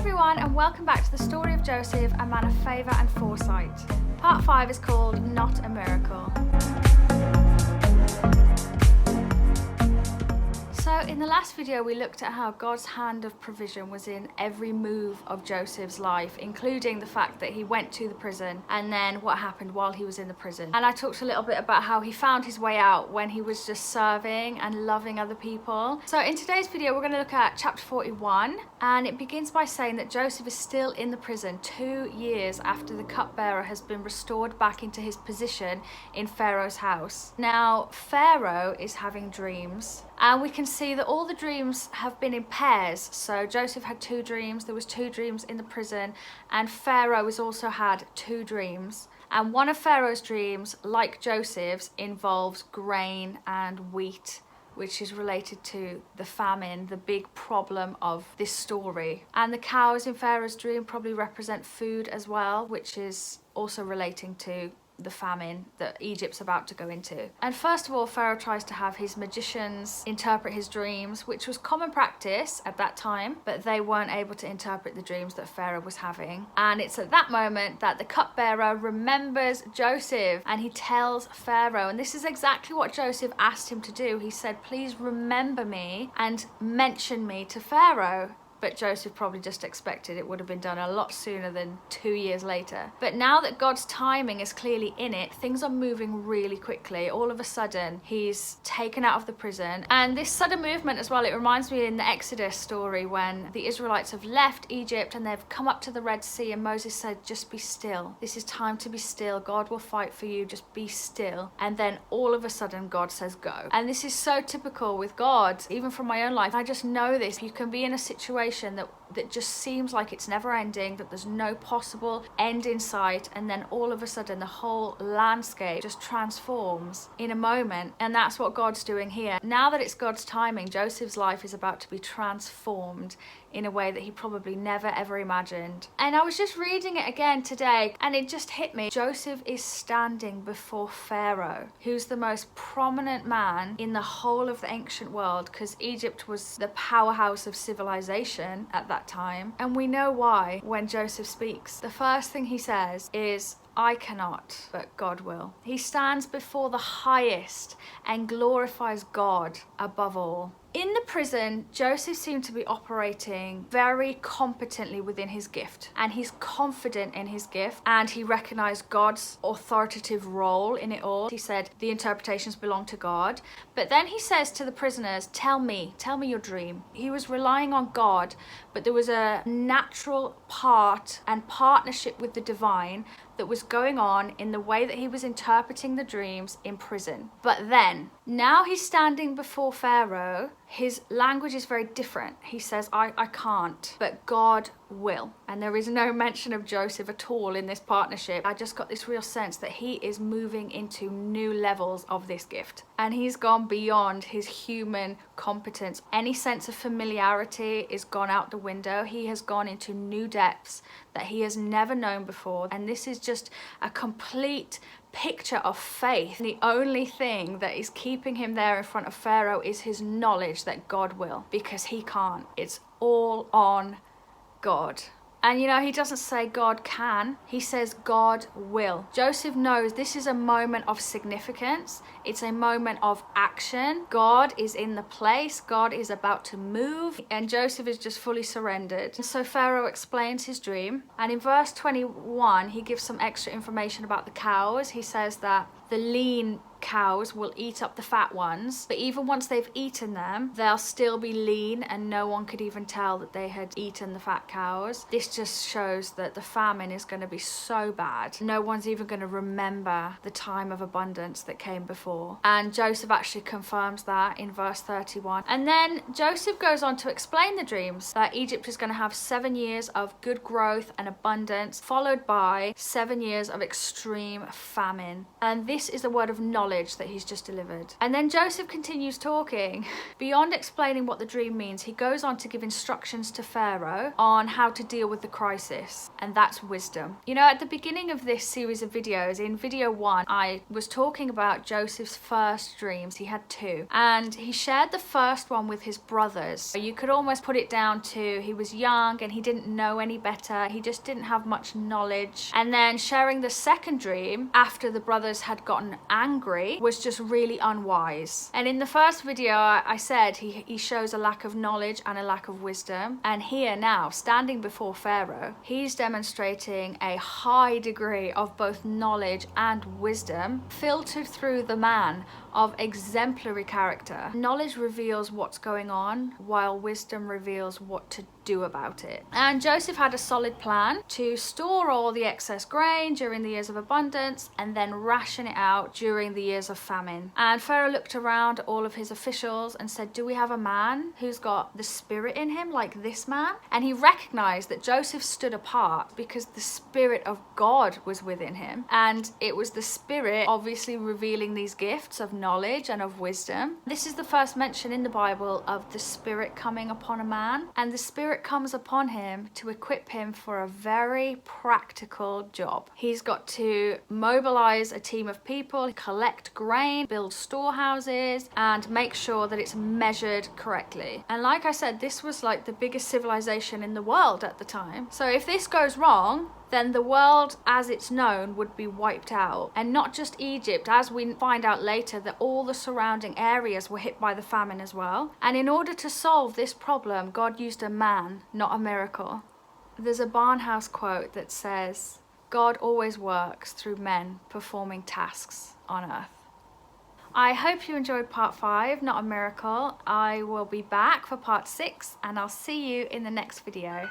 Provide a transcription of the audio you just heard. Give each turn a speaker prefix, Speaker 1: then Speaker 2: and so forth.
Speaker 1: everyone, and welcome back to the story of Joseph, a man of favour and foresight. Part 5 is called Not a Miracle. So in the last video we looked at how God's hand of provision was in every move of Joseph's life, including the fact that he went to the prison and then what happened while he was in the prison. And I talked a little bit about how he found his way out when he was just serving and loving other people. So in today's video we're going to look at chapter 41, and it begins by saying that Joseph is still in the prison 2 years after the cupbearer has been restored back into his position in Pharaoh's house. Now Pharaoh is having dreams, and we can see that all the dreams have been in pairs. So Joseph had 2 dreams, there was 2 dreams in the prison, and Pharaoh has also had 2 dreams. And one of Pharaoh's dreams, like Joseph's, involves grain and wheat, which is related to the famine, the big problem of this story. And the cows in Pharaoh's dream probably represent food as well, which is also relating to the famine that Egypt's about to go into. And first of all, Pharaoh tries to have his magicians interpret his dreams, which was common practice at that time, but they weren't able to interpret the dreams that Pharaoh was having. And it's at that moment that the cupbearer remembers Joseph, and he tells Pharaoh, and this is exactly what Joseph asked him to do. He said, please remember me and mention me to Pharaoh. But Joseph probably just expected it would have been done a lot sooner than 2 years later. But now that God's timing is clearly in it, things are moving really quickly. All of a sudden, he's taken out of the prison. And this sudden movement as well, it reminds me in the Exodus story when the Israelites have left Egypt and they've come up to the Red Sea, and Moses said, just be still. This is time to be still. God will fight for you. Just be still. And then all of a sudden, God says go. And this is so typical with God, even from my own life. I just know this. You can be in a situation that just seems like it's never ending, that there's no possible end in sight, and then all of a sudden the whole landscape just transforms in a moment. And that's what God's doing here. Now that it's God's timing, Joseph's life is about to be transformed in a way that he probably never ever imagined. And I was just reading it again today, and it just hit me. Joseph is standing before Pharaoh, who's the most prominent man in the whole of the ancient world, because Egypt was the powerhouse of civilization at that time. And we know why when Joseph speaks. The first thing he says is, I cannot, but God will. He stands before the highest and glorifies God above all. In the prison, Joseph seemed to be operating very competently within his gift, and he's confident in his gift, and he recognized God's authoritative role in it all. He said the interpretations belong to God, but then he says to the prisoners, tell me your dream. He was relying on God, but there was a natural part and partnership with the divine that was going on in the way that he was interpreting the dreams in prison. But then, now he's standing before Pharaoh, his language is very different. He says, I can't, but God will. And there is no mention of Joseph at all in this partnership. I just got this real sense that he is moving into new levels of this gift. And he's gone beyond his human competence. Any sense of familiarity is gone out the window. He has gone into new depths that he has never known before. And this is just a complete picture of faith. The only thing that is keeping him there in front of Pharaoh is his knowledge that God will, because he can't. It's all on God. And you know, he doesn't say God can, he says God will. Joseph knows this is a moment of significance. It's a moment of action. God is in the place. God is about to move. And Joseph is just fully surrendered. And so Pharaoh explains his dream. And in verse 21, he gives some extra information about the cows. He says that the lean cows will eat up the fat ones, but even once they've eaten them, they'll still be lean, and no one could even tell that they had eaten the fat cows. This just shows that the famine is going to be so bad, no one's even going to remember the time of abundance that came before. And Joseph actually confirms that in verse 31. And then Joseph goes on to explain the dreams, that Egypt is going to have 7 years of good growth and abundance, followed by 7 years of extreme famine. And this is the word of knowledge that he's just delivered. And then Joseph continues talking. Beyond explaining what the dream means, he goes on to give instructions to Pharaoh on how to deal with the crisis, and that's wisdom. You know, at the beginning of this series of videos, in video 1, I was talking about Joseph's first dreams. He had 2, and he shared the first one with his brothers. You could almost put it down to he was young and he didn't know any better. He just didn't have much knowledge. And then sharing the second dream after the brothers had gotten angry was just really unwise. And in the first video, I said he shows a lack of knowledge and a lack of wisdom. And here now, standing before Pharaoh, he's demonstrating a high degree of both knowledge and wisdom filtered through the man of exemplary character. Knowledge reveals what's going on, while wisdom reveals what to do about it. And Joseph had a solid plan to store all the excess grain during the years of abundance and then ration it out during the years of famine. And Pharaoh looked around at all of his officials and said, do we have a man who's got the spirit in him like this man? And he recognized that Joseph stood apart because the spirit of God was within him. And it was the spirit obviously revealing these gifts of knowledge and of wisdom. This is the first mention in the Bible of the spirit coming upon a man, and the spirit comes upon him to equip him for a very practical job. He's got to mobilize a team of people, collect grain, build storehouses, and make sure that it's measured correctly. And like I said, this was like the biggest civilization in the world at the time. So if this goes wrong, then the world as it's known would be wiped out. And not just Egypt, as we find out later that all the surrounding areas were hit by the famine as well. And in order to solve this problem, God used a man, not a miracle. There's a Barnhouse quote that says, God always works through men performing tasks on earth. I hope you enjoyed part 5, Not a Miracle. I will be back for part 6, and I'll see you in the next video.